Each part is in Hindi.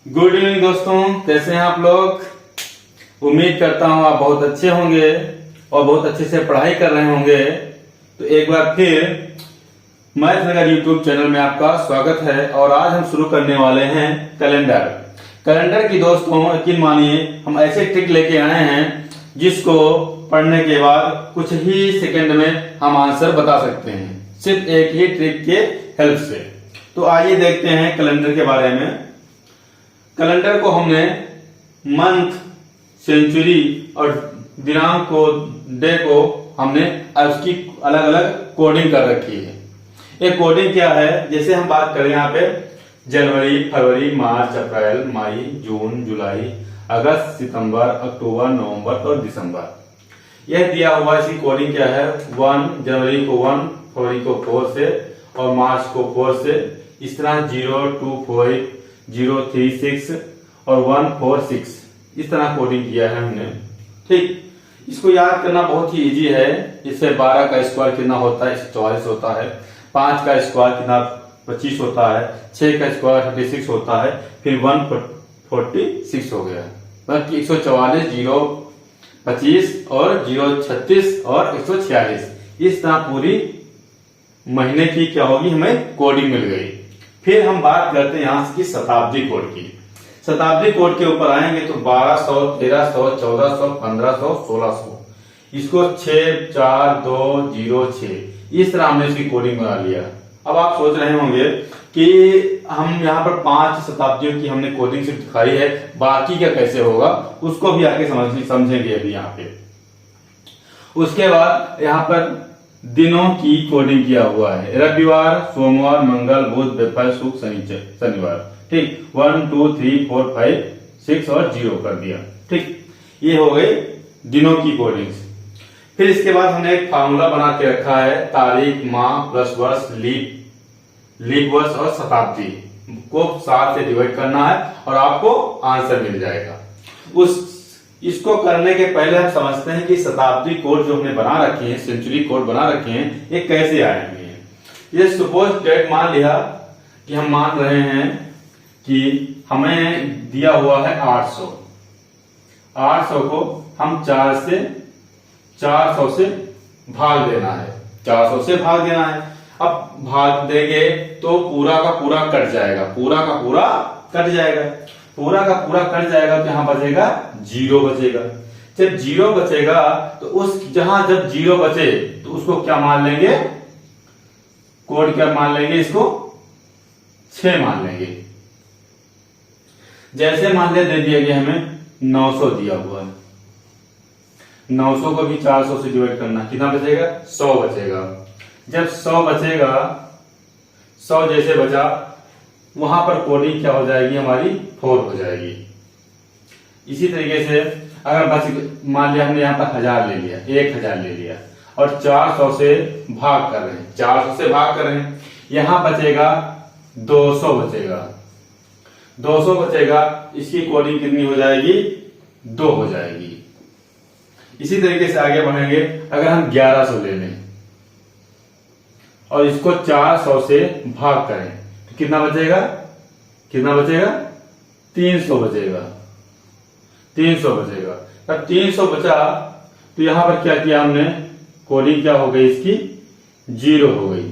गुड इवनिंग दोस्तों, कैसे हैं आप लोग। उम्मीद करता हूं आप बहुत अच्छे होंगे और बहुत अच्छे से पढ़ाई कर रहे होंगे। तो एक बार फिर मैथ नगर यूट्यूब चैनल में आपका स्वागत है और आज हम शुरू करने वाले हैं कैलेंडर की। दोस्तों यकीन मानिए हम ऐसे ट्रिक लेके आए हैं जिसको पढ़ने के बाद कुछ ही सेकंड में हम आंसर बता सकते हैं, सिर्फ एक ही ट्रिक के हेल्प से। तो आइए देखते हैं कैलेंडर के बारे में। कैलेंडर को हमने मंथ, सेंचुरी और दिनांक को, डे को हमने उसकी अलग अलग कोडिंग कर रखी है। ये कोडिंग क्या है, जैसे हम बात करें यहाँ पे जनवरी, फरवरी, मार्च, अप्रैल, मई, जून, जुलाई, अगस्त, सितंबर, अक्टूबर, नवंबर और दिसंबर। यह दिया हुआ इसकी कोडिंग क्या है, 1 जनवरी को 1, फरवरी को 4 से और मार्च को 4 से, इस तरह 0, 2, 5, 0, 3, 6 और 1, 4, 6 इस तरह कोडिंग किया है हमने। ठीक, इसको याद करना बहुत ही इजी है। इससे 12 का स्क्वायर कितना होता है, 144 होता है। 5 का स्क्वायर कितना 25 होता है। 6 का स्क्वायर 36 होता है। फिर 146 हो गया, मतलब 144, 0, 25 और 0, 36 और 146। इस तरह पूरी महीने की क्या होगी, हमें कोडिंग मिल गई। फिर हम बात करते हैं यहां की शताब्दी कोड की। शताब्दी कोड के ऊपर आएंगे तो 1200, 1300, 1400, 1500, 1600, इसको 6, 4, 2, 0, 6 इस तरह हमने इसकी कोडिंग बना लिया। अब आप सोच रहे होंगे कि हम यहाँ पर 5 शताब्दियों की हमने कोडिंग सिर्फ दिखाई है, बाकी क्या कैसे होगा उसको भी आगे समझेंगे अभी यहाँ पे। उसके बाद यहाँ पर दिनों की कोडिंग किया हुआ है, रविवार, सोमवार, मंगल, बुध, बृहस्पति, शुक्र, शनिवार। ठीक, 1, 2, 3, 4, 5, 6 और 0 कर दिया। ठीक, ये हो गई दिनों की कोडिंग। फिर इसके बाद हमने एक फार्मूला बना के रखा है, तारीख, माह प्लस वर्ष, लीप वर्ष और शताब्दी को 7 से डिवाइड करना है और आपको आंसर मिल जाएगा। इसको करने के पहले हम समझते हैं कि शताब्दी कोड जो हमने बना रखे हैं, सेंचुरी कोड बना रखे हैं, ये कैसे आएंगे। ये सपोज डेट मान लिया कि हम मान रहे हैं कि हमें दिया हुआ है 800। 800 को हम 400 से भाग देना है। 400 से भाग देना है। अब भाग देंगे तो पूरा का पूरा कट जाएगा, पूरा का पूरा कट जाएगा। पूरा का पूरा कट जाएगा तो यहां बचेगा 0 बचेगा। जब 0 बचेगा तो जब 0 बचे तो उसको क्या मान लेंगे, कोड क्या मान लेंगे, इसको 6 मान लेंगे। जैसे मान ले दे दिया गया हमें 900 दिया हुआ है, 900 को भी 400 से डिवाइड करना, कितना बचेगा, 100 बचेगा। जब 100 बचेगा, 100 जैसे बचा वहां पर कोडिंग क्या हो जाएगी हमारी, 4 हो जाएगी। इसी तरीके से अगर मान लिया हमने यहाँ पर 1000 ले लिया, 1000 ले लिया और 400 से भाग कर रहे हैं, 400 से भाग कर रहे हैं, यहां बचेगा 200 बचेगा। 200 बचेगा, इसकी कोडिंग कितनी हो जाएगी, 2 हो जाएगी। इसी तरीके से आगे बढ़ेंगे। अगर हम 1100 ले लें और इसको 400 से भाग करें तो कितना बचेगा, 300 बचेगा। 300 बचेगा। अब 300 बचा तो यहां पर क्या किया हमने, कोडिंग क्या हो गई इसकी, 0 हो गई।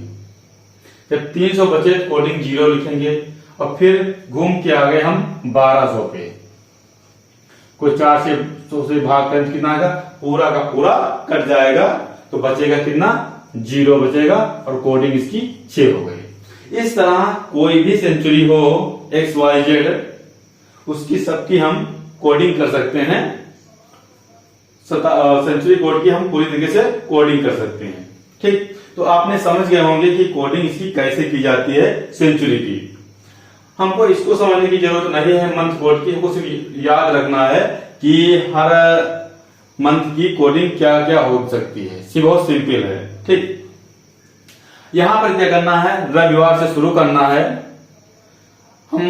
जब 300 बचे तो कोडिंग 0 लिखेंगे और फिर घूम के आ गए हम 1200 पे। कोई 400 से भाग करें कितना आएगा, पूरा का पूरा कट जाएगा तो बचेगा कितना, 0 बचेगा और कोडिंग इसकी 6 हो गई। इस तरह कोई भी सेंचुरी हो XYZ, उसकी सबकी हम कोडिंग कर सकते हैं। सेंचुरी कोड की हम पूरी तरीके से कोडिंग कर सकते हैं। ठीक, तो आपने समझ गए होंगे कि कोडिंग इसकी कैसे की जाती है सेंचुरी की। हमको इसको समझने की जरूरत नहीं है मंथ कोड की, हमको सिर्फ याद रखना है कि हर मंथ की कोडिंग क्या क्या हो सकती है। बहुत सिंपल है। ठीक, यहां पर क्या करना है, रविवार से शुरू करना है। हम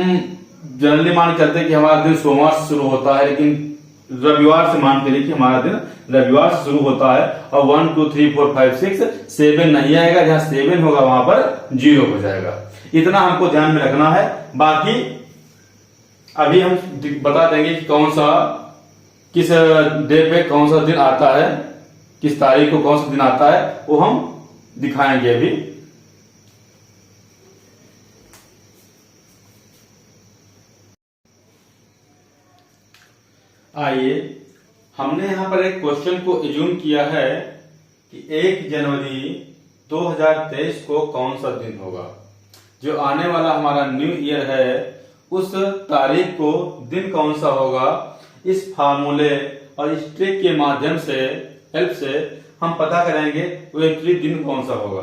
जनरली मान चलते हैं कि हमारा दिन सोमवार से शुरू होता है, लेकिन रविवार से मान के लिए कि हमारा दिन रविवार से शुरू होता है और 1, 2, 3, 4, 5, 6, 7 नहीं आएगा। जहां 7 होगा वहां पर 0 हो जाएगा। इतना हमको ध्यान में रखना है। बाकी अभी हम बता देंगे कि कौन सा किस डे पे कौन सा दिन आता है, किस तारीख को कौन सा दिन आता है, वो हम दिखाएंगे अभी। आइए, हमने यहां पर एक क्वेश्चन को एज्यूम किया है कि 1 जनवरी 2023 को कौन सा दिन होगा। जो आने वाला हमारा न्यू ईयर है उस तारीख को दिन कौन सा होगा, इस फार्मूले और इस ट्रिक के माध्यम से हेल्प से हम पता करेंगे वो एक्चुअली दिन कौन सा होगा।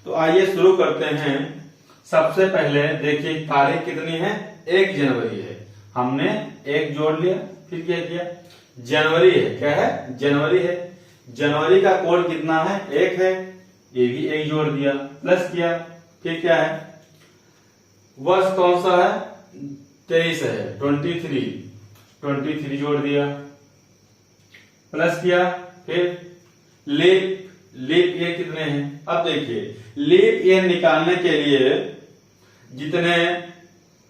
तो आइए शुरू करते हैं। सबसे पहले देखिए तारीख कितनी है, 1 जनवरी है। हमने 1 जोड़ लिया, फिर क्या किया, जनवरी है, क्या है, जनवरी है। जनवरी का कोड कितना है, 1 है, ये भी 1 जोड़ दिया, प्लस किया, फिर क्या है, वर्ष कौन सा है, 23 है, 23 जोड़ दिया, प्लस किया, फिर लीप ईयर कितने हैं। अब देखिए लीप ईयर निकालने के लिए जितने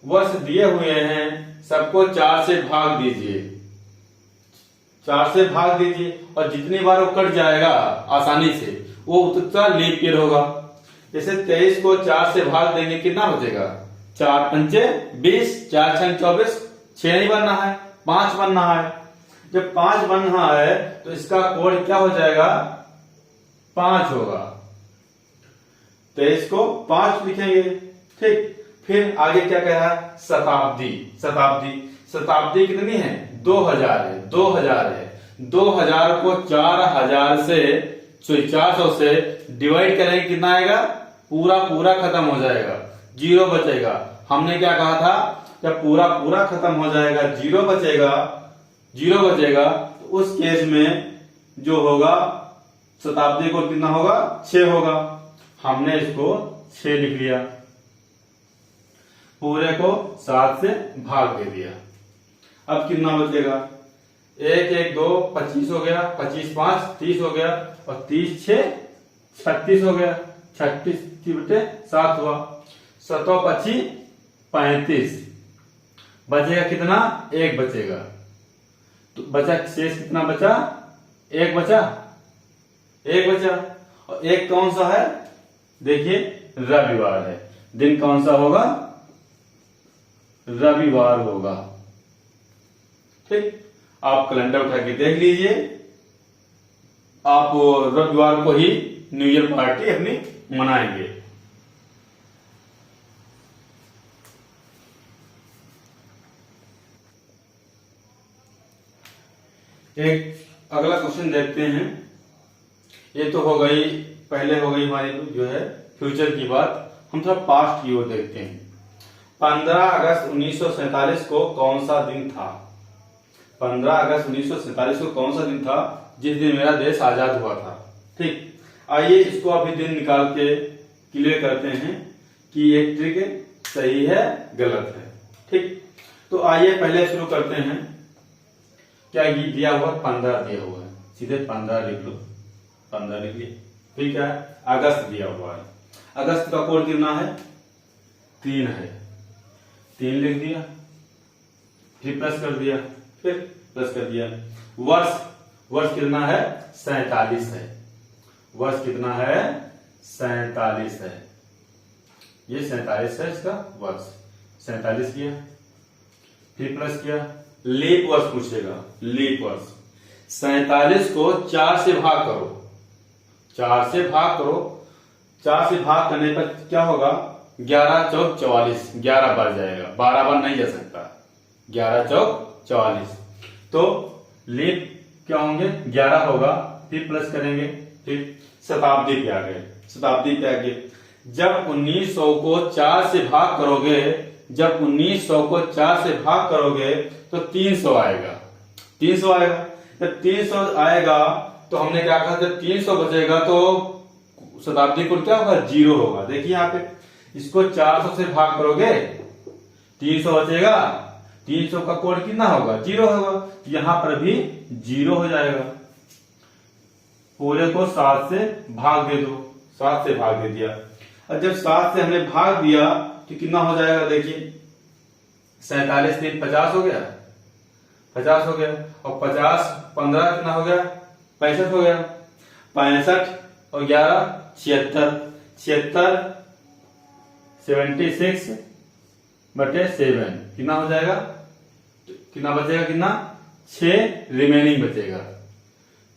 वर्ष दिए हुए हैं सबको 4 से भाग दीजिए, 4 से भाग दीजिए, और जितनी बार वो कट जाएगा आसानी से वो उतना लीप ईयर होगा। जैसे 23 को 4 से भाग देंगे, कितना बचेगा, 4 पंचे 20, 4 छंग 24, 6 नहीं बनना है, 5 बनना है। जब 5 बनना है तो इसका कोड क्या हो जाएगा, 5 होगा। 23 को 5 लिखेंगे, ठीक। फिर आगे क्या कह रहा है, शताब्दी, शताब्दी कितनी है, 2000 है, 2000 को 4000 से 400 से डिवाइड करेंगे, कितना आएगा, पूरा खत्म हो जाएगा, 0 बचेगा। हमने क्या कहा था, जब पूरा खत्म हो जाएगा, 0 बचेगा, तो उस केस में जो होगा शताब्दी को कितना होगा, 6 होगा। हमने इसको 6 लिख लिया, पूरे को 7 से भाग दे दिया। अब कितना बचेगा, 1 1 2 25 हो गया, 25 5 30 हो गया, और 30 6 36 हो गया, 36/7 हुआ, 7 25 35, बचेगा कितना, 1 बचेगा। तो बचा शेष कितना बचा, 1 बचा, और 1 कौन सा है, देखिए रविवार है। दिन कौन सा होगा, रविवार होगा, ठीक। आप कैलेंडर उठा के देख लीजिए, आप रविवार को ही न्यू ईयर पार्टी अपनी मनाएंगे। एक अगला क्वेश्चन देखते हैं। ये तो हो गई, पहले हो गई हमारी जो है फ्यूचर की बात। हम थोड़ा पास्ट की ओर देखते हैं। 15 अगस्त 1947 को कौन सा दिन था, 15 अगस्त 1947 को कौन सा दिन था, जिस दिन मेरा देश आजाद हुआ था, ठीक। आइए इसको अभी दिन निकाल के क्लियर करते हैं कि ये ट्रिक सही है गलत है, ठीक। तो आइए पहले शुरू करते हैं। क्या दिया हुआ, 15 दिया हुआ है, सीधे 15 लिख लो, 15 लिख लिया। फिर क्या है, अगस्त दिया हुआ है, अगस्त का कोड कितना है, 3 है, 3 लिख दिया, फिर प्लस कर दिया, फिर प्लस कर दिया। वर्ष कितना है, 47 है, वर्ष कितना है, 47 है, ये 47 है इसका वर्ष, 47 किया, फिर प्लस किया। लीप वर्ष पूछेगा, लीप वर्ष 47 को 4 से भाग करो, 4 से भाग करो, 4 से भाग करने पर क्या होगा, 11 चौक 44, 11 बार जाएगा, 12 बार नहीं जा सकता, 11 चौक 44। तो लीप क्या होंगे, 11 होगा, फिर प्लस करेंगे, फिर शताब्दी पे आ गए, शताब्दी पे आ गए। जब 1900 को 4 से भाग करोगे, जब 1900 को 4 से भाग करोगे तो 300 आएगा, 300 आएगा। जब 300 आएगा तो हमने क्या कहा, जब 300 बचेगा तो शताब्दी को क्या होगा, 0 होगा। देखिए यहाँ पे इसको 400 से भाग करोगे, 300 बचेगा, 300 का कोड कितना होगा, 0 होगा। यहां पर भी 0 हो जाएगा। पूरे को 7 से भाग दे दो, 7 से भाग दे दिया। और जब 7 से हमने भाग दिया तो कितना हो जाएगा, देखिए 47 3 50 हो गया, 50 हो गया। और 50 15 कितना हो गया, 65 हो गया। 65 और 11 76, 76/7 कितना हो जाएगा, कितना बचेगा, कितना 6 रिमेनिंग बचेगा।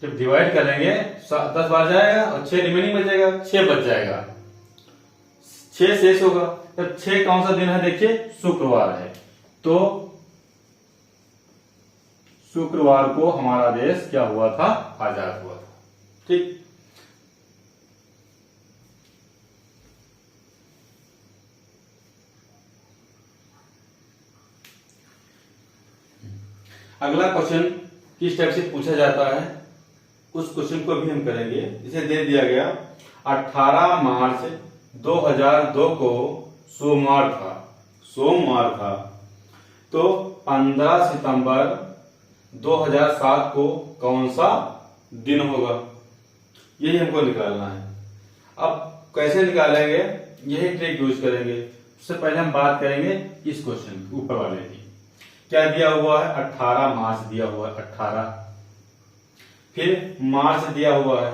जब डिवाइड करेंगे 10 बार जाएगा और 6 रिमेनिंग बचेगा, 6 बच जाएगा, 6 शेष होगा। तब 6 कौन सा दिन है, देखिए शुक्रवार है। तो शुक्रवार को हमारा देश क्या हुआ था, आजाद हुआ था। ठीक, अगला क्वेश्चन किस टाइप से पूछा जाता है, उस क्वेश्चन को भी हम करेंगे। इसे दे दिया गया 18 मार्च 2002 को सोमवार था। तो 15 सितंबर 2007 को कौन सा दिन होगा, यही हमको निकालना है। अब कैसे निकालेंगे, यही ट्रिक यूज करेंगे। उससे पहले हम बात करेंगे इस क्वेश्चन ऊपर वाले की। क्या दिया हुआ है, 18 मार्च दिया हुआ है, 18। फिर मार्च दिया हुआ है,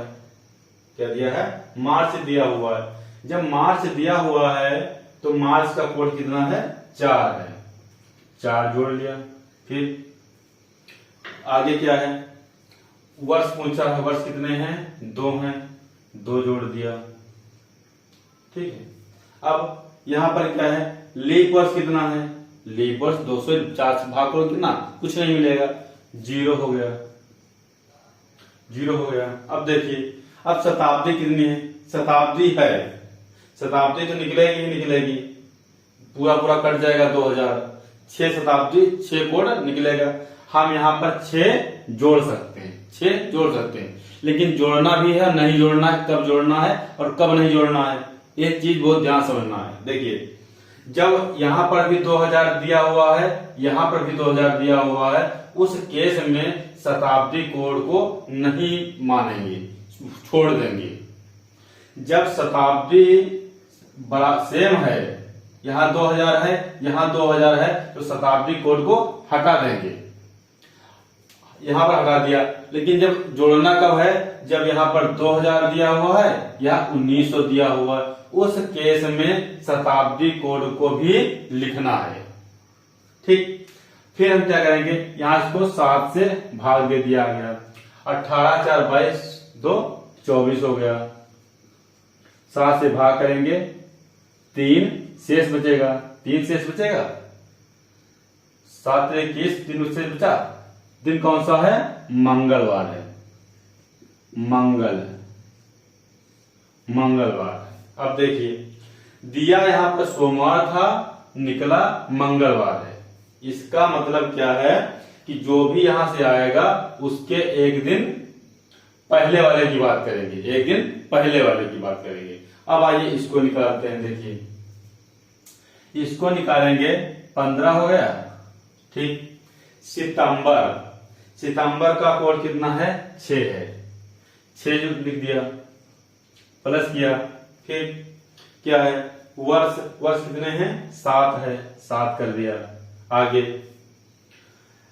क्या दिया है, मार्च दिया हुआ है। जब मार्च दिया हुआ है तो मार्च का कोड कितना है, 4 है, 4 जोड़ लिया। फिर आगे क्या है, वर्ष पूछा है, वर्ष कितने हैं, 2 हैं, 2 जोड़ दिया। ठीक है, अब यहां पर क्या है, लीप वर्ष कितना है, लीप वर्ष 204 से भाग करो कितना, कुछ नहीं मिलेगा, 0 हो गया, 0 हो गया। अब देखिए, अब शताब्दी कितनी है, शताब्दी है, शताब्दी तो निकलेगी ही निकलेगी, पूरा पूरा कट जाएगा 2000, 6 शताब्दी 6 कोड निकलेगा। हम यहाँ पर 6 जोड़ सकते हैं, 6 जोड़ सकते हैं, लेकिन जोड़ना भी है, नहीं जोड़ना है, कब जोड़ना है और कब नहीं जोड़ना है, एक चीज बहुत ध्यान समझना है। देखिए, जब यहाँ पर भी 2000 दिया हुआ है, यहाँ पर भी 2000 दिया हुआ है, उस केस में शताब्दी कोड को नहीं मानेंगे, छोड़ देंगे। जब शताब्दी बड़ा सेम है, यहाँ 2000 है, यहाँ 2000 है, तो शताब्दी कोड को हटा देंगे, यहां पर हटा दिया। लेकिन जब जोड़ना कब है, जब यहाँ पर 2000 दिया हुआ है, यहाँ 1900 दिया हुआ है, उस केस में शताब्दी कोड को भी लिखना है। ठीक, फिर हम क्या करेंगे, यहां इसको 7 से भाग दे दिया गया, 18 4 22 2 24 हो गया। 7 से भाग करेंगे, 3 शेष बचेगा, 3 शेष बचेगा, 7 21 3 शेष बचा। दिन कौन सा है, मंगलवार है, मंगलवार है। अब देखिए, दिया यहां पर सोमवार था, निकला मंगलवार है। इसका मतलब क्या है कि जो भी यहां से आएगा उसके एक दिन पहले वाले की बात करेंगे, एक दिन पहले वाले की बात करेंगे। अब आइए इसको निकालते हैं। देखिए, इसको निकालेंगे, 15 हो गया। ठीक, सितंबर का कोड कितना है, 6 है, 6 जो लिख दिया, प्लस किया। फिर क्या है, वर्ष कितने हैं, 7 है, 7 कर दिया। आगे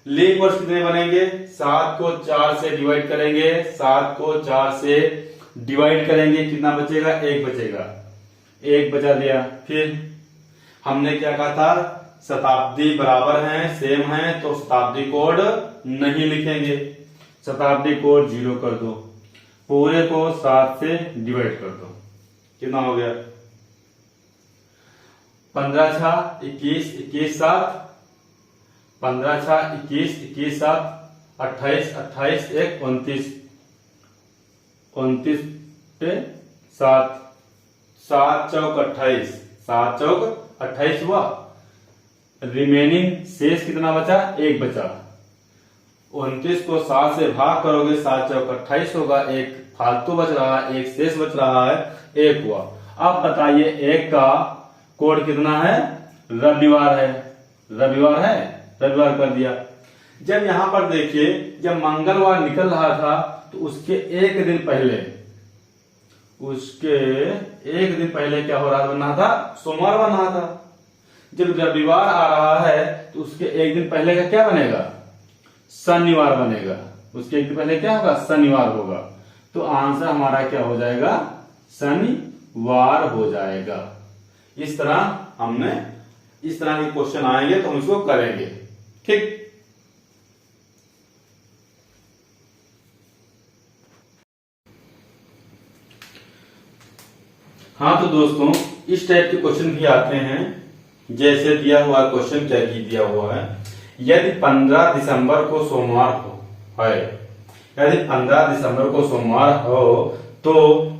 लीप वर्ष कितने बनेंगे, 7 को 4 से डिवाइड करेंगे, 7 को 4 से डिवाइड करेंगे, कितना बचेगा, 1 बचेगा, 1 बचा दिया। फिर हमने क्या कहा था, शताब्दी बराबर हैं, सेम हैं, तो शताब्दी कोड नहीं लिखेंगे, शताब्दी कोड 0 कर दो, पूरे को 7 से डिवाइड कर दो, कितना हो गया, 15 6 21 21 7, 15 6 21 21 7, 28 28 1 29, 29 पे 7, 7 चौक 28, 7 चौक 28 हुआ। रिमेनिंग शेष कितना बचा, 1 बचा। 29 को 7 से भाग करोगे, 7 चौक 28 होगा, 1 फालतू बच रहा है, 1 शेष बच रहा है, 1 हुआ। अब बताइए 1 का कोड कितना है, रविवार है, रविवार कर दिया। जब यहां पर देखिए, जब मंगलवार निकल रहा था तो उसके एक दिन पहले क्या हो रहा था, सोमवार बन रहा था। जब रविवार आ रहा है तो उसके एक दिन पहले का क्या बनेगा? शनिवार बनेगा। उसके एक दिन पहले क्या होगा? शनिवार होगा। तो आंसर हमारा क्या हो जाएगा? शनिवार हो जाएगा। इस तरह के क्वेश्चन आएंगे तो हम इसको करेंगे। ठीक। हाँ तो दोस्तों, इस टाइप के क्वेश्चन भी आते हैं। जैसे दिया हुआ क्वेश्चन क्या दिया हुआ है, यदि 15 दिसंबर को सोमवार है, यदि 15 दिसंबर को सोमवार हो तो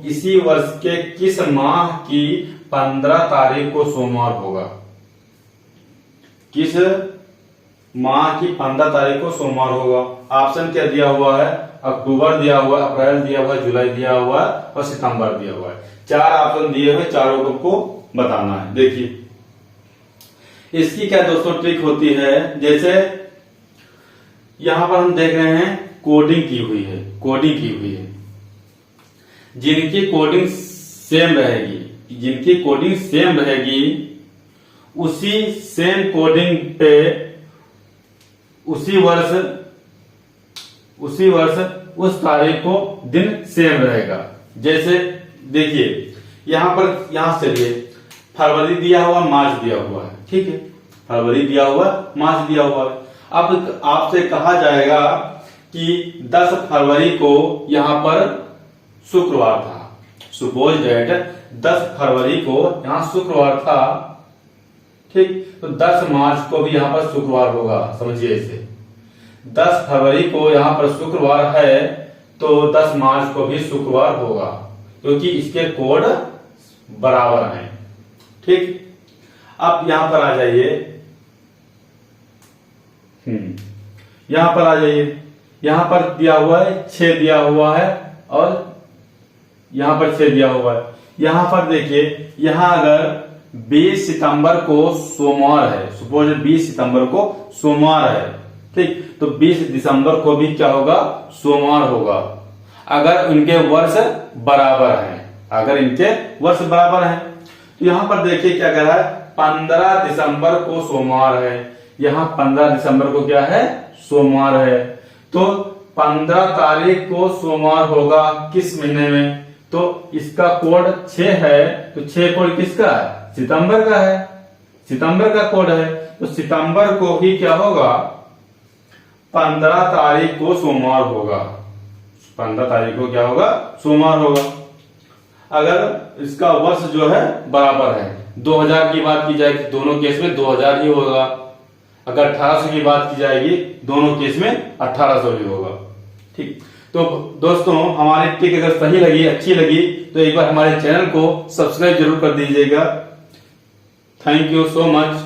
इसी वर्ष के किस माह की 15 तारीख को सोमवार होगा? किस माह की 15 तारीख को सोमवार होगा? ऑप्शन क्या दिया हुआ है? अक्टूबर दिया हुआ, अप्रैल दिया हुआ, जुलाई दिया हुआ और सितंबर दिया हुआ है। 4 ऑप्शन दिए हुए, चारों को बताना है। देखिए इसकी क्या दोस्तों ट्रिक होती है। जैसे यहां पर हम देख रहे हैं कोडिंग की हुई है, जिनकी कोडिंग सेम रहेगी, उसी सेम कोडिंग पे उसी वर्ष उस तारीख को दिन सेम रहेगा। जैसे देखिए यहां से चलिए, फरवरी दिया हुआ, मार्च दिया हुआ है। ठीक है, फरवरी दिया हुआ, मार्च दिया हुआ है। अब आपसे कहा जाएगा कि 10 फरवरी को यहां पर शुक्रवार था। सपोज डेट 10 फरवरी को यहां शुक्रवार था। ठीक, तो 10 मार्च को भी यहां पर शुक्रवार होगा। समझिए इसे, 10 फरवरी को यहां पर शुक्रवार है तो 10 मार्च को भी शुक्रवार होगा, क्योंकि इसके कोड बराबर हैं। ठीक, अब यहां पर आ जाइए, यहां पर दिया हुआ है 6 दिया हुआ है और यहां पर 6 दिया हुआ है। यहां पर देखिए, यहां अगर 20 सितंबर को सोमवार है, सपोज 20 सितंबर को सोमवार है, ठीक, तो 20 दिसंबर को भी क्या होगा? सोमवार होगा। अगर इनके वर्ष बराबर हैं, तो यहां पर देखिए क्या कह रहा है, 15 दिसंबर को सोमवार है। यहां 15 दिसंबर को क्या है? सोमवार है। तो 15 तारीख को सोमवार होगा किस महीने में? तो इसका कोड 6 है, तो 6 कोड किसका है? सितंबर का है, सितंबर का कोड है। तो सितंबर को भी क्या होगा? 15 तारीख को सोमवार होगा। 15 तारीख को क्या होगा? सोमवार होगा। अगर इसका वर्ष जो है बराबर है, 2000 की बात की जाएगी दोनों केस में 2000 ही होगा। अगर 1800 की बात की जाएगी दोनों केस में 1800 ही होगा। ठीक, तो दोस्तों हमारी ट्रिक अगर सही लगी, अच्छी लगी, तो एक बार हमारे चैनल को सब्सक्राइब जरूर कर दीजिएगा। Thank you so much.